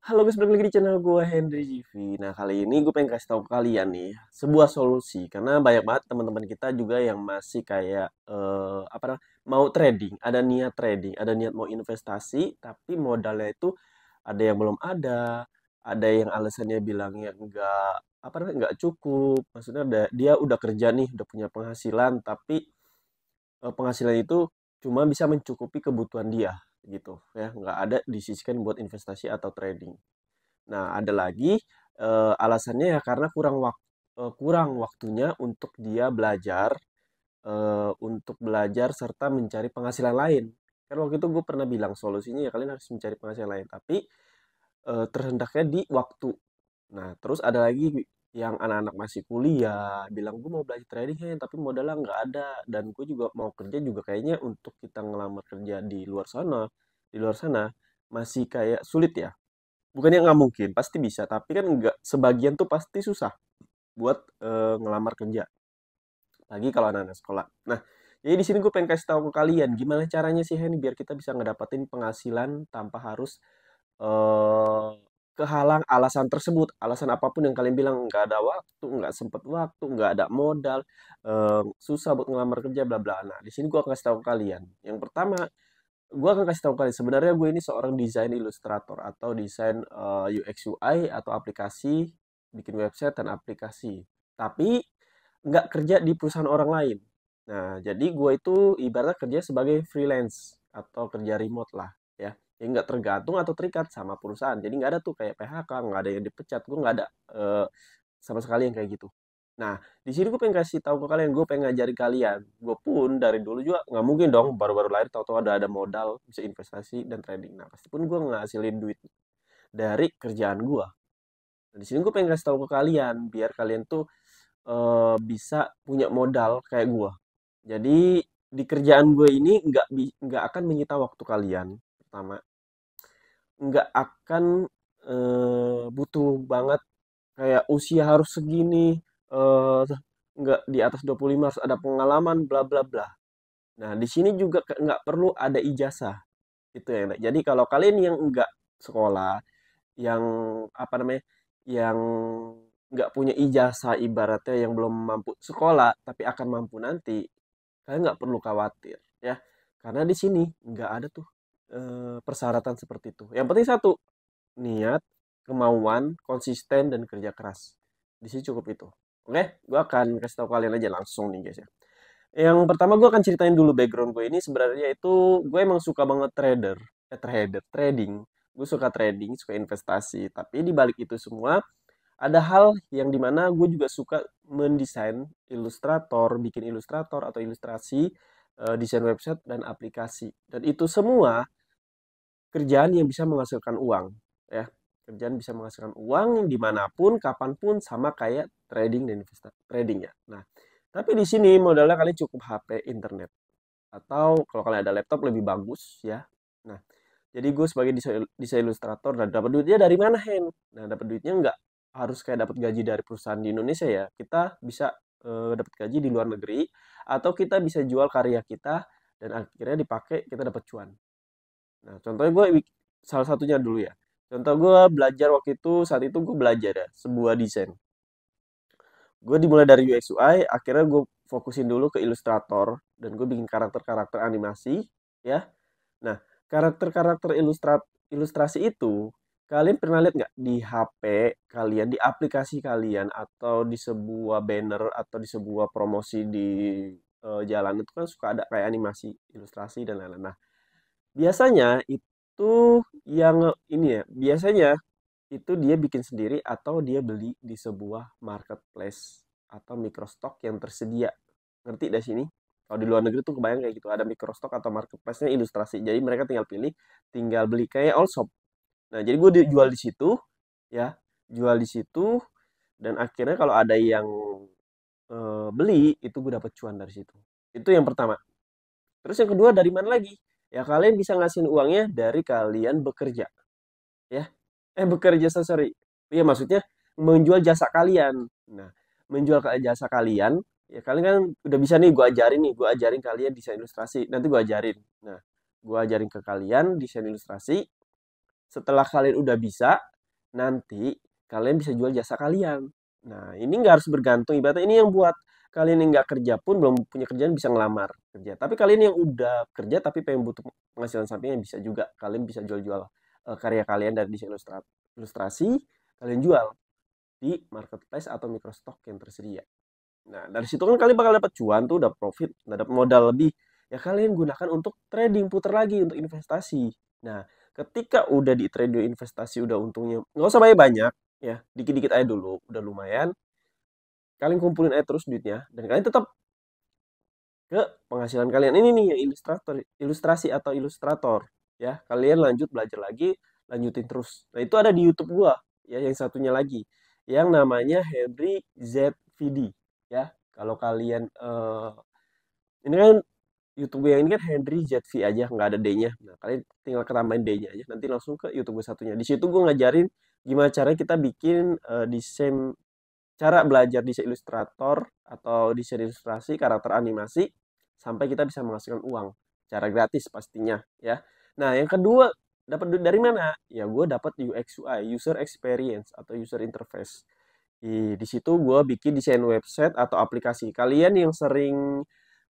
Halo guys, balik lagi di channel gue Henry GV. Nah, kali ini gue pengen kasih tahu ke kalian nih sebuah solusi karena banyak banget teman-teman kita juga yang masih kayak apa namanya, mau trading, ada niat mau investasi, tapi modalnya itu ada yang belum ada yang alasannya bilangnya enggak apa namanya enggak cukup. Maksudnya dia udah kerja nih, udah punya penghasilan, tapi penghasilan itu cuma bisa mencukupi kebutuhan dia gitu ya, nggak ada disisihkan buat investasi atau trading. Nah, ada lagi, alasannya ya karena kurang waktunya untuk dia belajar, untuk belajar serta mencari penghasilan lain. Kan waktu itu gue pernah bilang solusinya ya kalian harus mencari penghasilan lain, tapi, terhendaknya di waktu. Nah, terus ada lagi yang anak-anak masih kuliah, bilang, "Gue mau belajar trading Hen, tapi modalnya nggak ada, dan gue juga mau kerja juga kayaknya untuk kita ngelamar kerja di luar sana masih kayak sulit ya." Bukannya nggak mungkin, pasti bisa, tapi kan nggak sebagian tuh pasti susah buat, ngelamar kerja, lagi kalau anak-anak sekolah. Nah, jadi di sini gue pengen kasih tahu ke kalian, gimana caranya sih Hen, biar kita bisa ngedapetin penghasilan tanpa harus, eee, kehalang alasan tersebut. Alasan apapun yang kalian bilang, nggak ada waktu, nggak sempet waktu, nggak ada modal, susah buat ngelamar kerja, bla bla. Nah, di sini gue akan kasih tahu ke kalian. Yang pertama, gue akan kasih tahu kalian, sebenarnya gue ini seorang desain ilustrator atau desain UX UI atau aplikasi, bikin website dan aplikasi. Tapi nggak kerja di perusahaan orang lain. Nah, jadi gue itu ibaratnya kerja sebagai freelance atau kerja remote lah ya. Yang nggak tergantung atau terikat sama perusahaan. Jadi nggak ada tuh kayak PHK, nggak ada yang dipecat. Gue nggak ada sama sekali yang kayak gitu. Nah, di sini gue pengen kasih tahu ke kalian, gue pengen ngajarin kalian. Gue pun dari dulu juga nggak mungkin dong baru-baru lahir tahu-tahu ada modal bisa investasi dan trading. Nah, pasti pun gue ngasilin duit dari kerjaan gue. Nah, di sini gue pengen kasih tahu ke kalian biar kalian tuh bisa punya modal kayak gue. Jadi di kerjaan gue ini nggak akan menyita waktu kalian. Pertama, nggak akan butuh banget kayak usia harus segini, eh nggak di atas 25 harus ada pengalaman, bla bla bla. Nah, di sini juga nggak perlu ada ijazah. Itu ya. Jadi kalau kalian yang nggak sekolah, yang apa namanya, yang nggak punya ijazah ibaratnya yang belum mampu sekolah, tapi akan mampu nanti, kalian nggak perlu khawatir ya. Karena di sini nggak ada tuh persyaratan seperti itu. Yang penting satu, niat, kemauan, konsisten, dan kerja keras. Di sini cukup itu. Oke, gue akan kasih tahu kalian aja langsung nih guys ya. Yang pertama gue akan ceritain dulu background gue ini sebenarnya itu gue emang suka banget trading. Gue suka trading, suka investasi. Tapi di balik itu semua ada hal yang dimana gue juga suka mendesain bikin ilustrator atau ilustrasi, desain website dan aplikasi. Dan itu semua kerjaan yang bisa menghasilkan uang ya, kerjaan bisa menghasilkan uang dimanapun kapanpun sama kayak trading dan investasi trading ya. Nah, tapi di sini modalnya kalian cukup HP internet atau kalau kalian ada laptop lebih bagus ya. Nah, jadi gue sebagai desain ilustrator dan dapat duitnya dari mana Hen? Nah, dapat duitnya nggak harus kayak dapat gaji dari perusahaan di Indonesia ya, kita bisa dapat gaji di luar negeri atau kita bisa jual karya kita dan akhirnya dipakai kita dapat cuan. Nah, contohnya salah satunya dulu ya. Contoh gue belajar waktu itu, saat itu gue belajar ya, sebuah desain. Gue dimulai dari UX UI, akhirnya gue fokusin dulu ke ilustrator, dan gue bikin karakter-karakter animasi, ya. Nah, karakter-karakter ilustrasi itu, kalian pernah lihat nggak di HP kalian, di aplikasi kalian, atau di sebuah banner, atau di sebuah promosi di jalan, itu kan suka ada kayak animasi, ilustrasi, dan lain-lain. Nah, biasanya itu yang ini ya, biasanya itu dia bikin sendiri atau dia beli di sebuah marketplace atau microstock yang tersedia. Ngerti dari sini? Kalau di luar negeri tuh kebayang kayak gitu, ada microstock atau marketplace-nya ilustrasi. Jadi mereka tinggal pilih, tinggal beli kayak all shop. Nah, jadi gue jual di situ ya, jual di situ dan akhirnya kalau ada yang beli itu gue dapet cuan dari situ. Itu yang pertama. Terus yang kedua dari mana lagi? Ya kalian bisa ngasihin uangnya dari kalian bekerja, ya. Bekerja, sorry. Iya maksudnya menjual jasa kalian. Nah, menjual jasa kalian, ya kalian kan udah bisa nih gue ajarin kalian desain ilustrasi. Nanti gue ajarin. Nah, gue ajarin ke kalian desain ilustrasi. Setelah kalian udah bisa, nanti kalian bisa jual jasa kalian. Nah, ini nggak harus bergantung, ibaratnya ini yang buat kalian yang nggak kerja pun belum punya kerjaan bisa ngelamar kerja. Tapi kalian yang udah kerja tapi pengen butuh penghasilan sampingan bisa juga. Kalian bisa jual-jual karya kalian dari desain ilustrasi, kalian jual di marketplace atau microstock yang tersedia. Nah, dari situ kan kalian bakal dapat cuan tuh, udah profit, udah dapat modal lebih. Ya kalian gunakan untuk trading, putar lagi untuk investasi. Nah, ketika udah di trading investasi udah untungnya nggak usah banyak-banyak ya, dikit-dikit aja dulu, udah lumayan. Kalian kumpulin aja terus duitnya dan kalian tetap ke penghasilan kalian ini nih yang ilustrasi atau ilustrator ya. Kalian lanjut belajar lagi, lanjutin terus. Nah, itu ada di YouTube gua ya, yang satunya lagi yang namanya Henry ZVD ya. Kalau kalian ini kan YouTube gue yang ini kan Henry ZV aja, nggak ada D-nya. Nah, kalian tinggal ketambahin D-nya aja, nanti langsung ke YouTube gue satunya. Di situ gue ngajarin gimana caranya kita bikin desain, cara belajar desain ilustrator atau desain ilustrasi, karakter animasi, sampai kita bisa menghasilkan uang. Cara gratis pastinya, ya. Nah, yang kedua, dapat duit dari mana? Ya, gue dapat UX UI, User Experience, atau User Interface. Di situ gue bikin desain website atau aplikasi. Kalian yang sering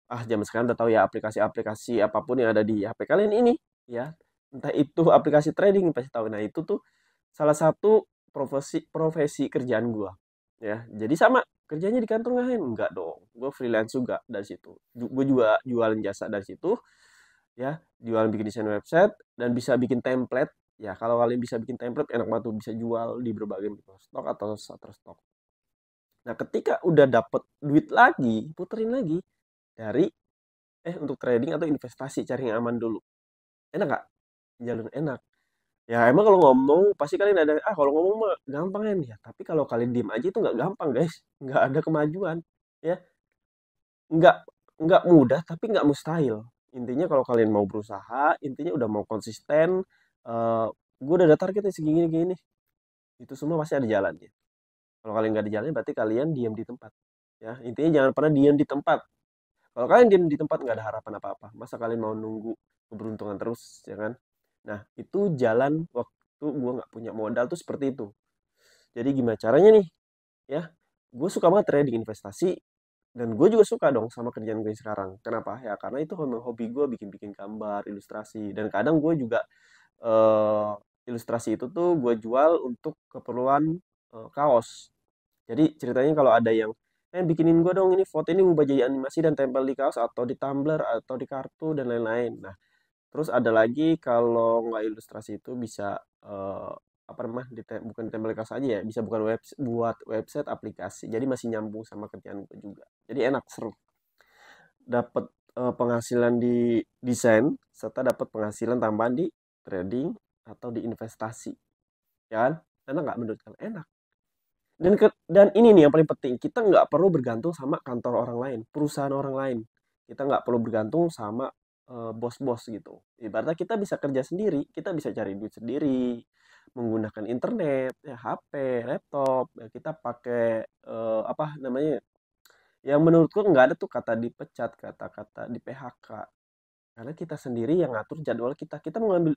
zaman sekarang udah tahu ya aplikasi-aplikasi apapun yang ada di HP kalian ini ya. Entah itu aplikasi trading pasti tahu. Nah, itu tuh salah satu profesi profesi kerjaan gua ya. Jadi sama kerjanya di kantor nggak? Enggak dong. Gua freelance juga dari situ. Gue juga jualan jasa dari situ ya, jualan bikin desain website dan bisa bikin template. Ya, kalau kalian bisa bikin template enak banget tuh, bisa jual di berbagai stok atau Shutterstock. Nah, ketika udah dapet duit lagi, puterin lagi dari untuk trading atau investasi, cari yang aman dulu. Enak nggak? Jalur enak. Ya emang kalau ngomong pasti kalian ada, kalau ngomong mah gampang kan ya. Tapi kalau kalian diem aja itu nggak gampang guys. Nggak ada kemajuan. Ya, nggak nggak mudah tapi nggak mustahil. Intinya kalau kalian mau berusaha, intinya udah mau konsisten. eh gue udah ada targetnya segini gini. Itu semua pasti ada jalannya. Kalau kalian nggak ada jalannya berarti kalian diam di tempat. Ya, intinya jangan pernah diam di tempat. Kalau kalian diam di tempat nggak ada harapan apa-apa. Masa kalian mau nunggu keberuntungan terus, ya kan? Nah, itu jalan waktu gue nggak punya modal tuh seperti itu. Jadi gimana caranya nih? Ya, gue suka banget trading investasi dan gue juga suka dong sama kerjaan gue sekarang. Kenapa? Ya karena itu memang hobi gue bikin-bikin gambar, ilustrasi dan kadang gue juga eh, ilustrasi itu tuh gue jual untuk keperluan kaos. Jadi ceritanya kalau ada yang bikinin gue dong ini foto ini ubah jadi animasi dan tempel di kaos atau di tumbler atau di kartu dan lain-lain. Nah, terus ada lagi kalau nggak ilustrasi itu bisa apa namanya bukan tempel di kaos aja ya, bisa bukan buat website aplikasi. Jadi masih nyambung sama kerjaan gue juga. Jadi enak, seru. Dapat penghasilan di desain serta dapat penghasilan tambahan di trading atau di investasi. Ya kan? Enak nggak menurut kalian? Enak. Dan ini nih yang paling penting, kita nggak perlu bergantung sama kantor orang lain, perusahaan orang lain. Kita nggak perlu bergantung sama bos-bos gitu. Ibaratnya kita bisa kerja sendiri, kita bisa cari duit sendiri, menggunakan internet, ya HP, laptop, ya kita pakai apa namanya? Yang menurutku nggak ada tuh kata dipecat, kata-kata di PHK. Karena kita sendiri yang ngatur jadwal kita. Kita mau ngambil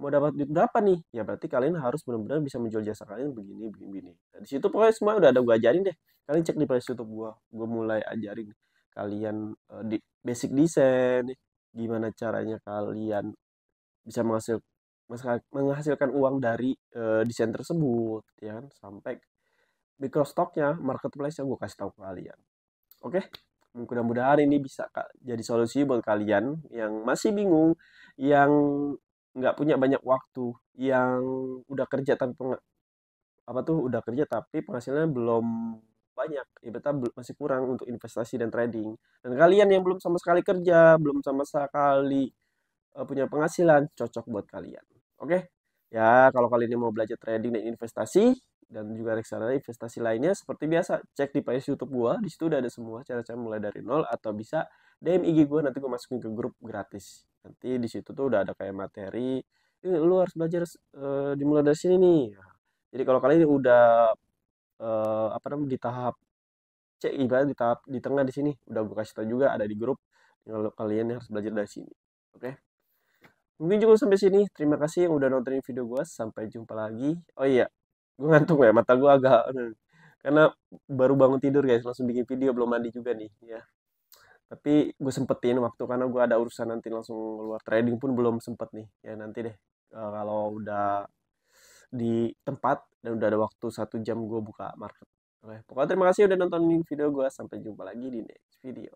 mau dapat duit berapa nih? Ya berarti kalian harus benar-benar bisa menjual jasa kalian begini, begini, begini. Nah, di situ pokoknya semua udah ada gue ajarin deh. Kalian cek di playlist YouTube gue. Gue mulai ajarin kalian di basic desain, gimana caranya kalian bisa menghasilkan uang dari desain tersebut, ya kan? Sampai microstocknya, marketplace yang gue kasih tahu ke kalian. Oke, mudah-mudahan ini bisa jadi solusi buat kalian yang masih bingung, yang nggak punya banyak waktu, yang udah kerja tapi apa tuh udah kerja tapi penghasilannya belum banyak, ibaratnya masih kurang untuk investasi dan trading. Dan kalian yang belum sama sekali kerja, belum sama sekali punya penghasilan, cocok buat kalian. Oke, ya kalau kalian ini mau belajar trading dan investasi dan juga reksadana investasi lainnya seperti biasa cek di playlist YouTube gua, di situ udah ada semua cara-cara mulai dari nol atau bisa DM IG gua, nanti gua masukin ke grup gratis. Nanti di situ tuh udah ada kayak materi, ini lu harus belajar dimulai dari sini nih. Jadi kalau kalian udah apa namanya di tahap cek ibarat di tahap di tengah di sini udah gue kasih tau juga ada di grup, kalau kalian harus belajar dari sini. Oke, mungkin cukup sampai sini. Terima kasih yang udah nontonin video gue. Sampai jumpa lagi. Oh iya, Gue ngantuk ya, mata gue agak karena baru bangun tidur guys, langsung bikin video, belum mandi juga nih ya. Tapi gue sempetin waktu karena gue ada urusan nanti langsung keluar, trading pun belum sempet nih. Ya nanti deh, kalau udah di tempat dan udah ada waktu 1 jam gue buka market. Oke, pokoknya terima kasih udah nonton video gue. Sampai jumpa lagi di next video.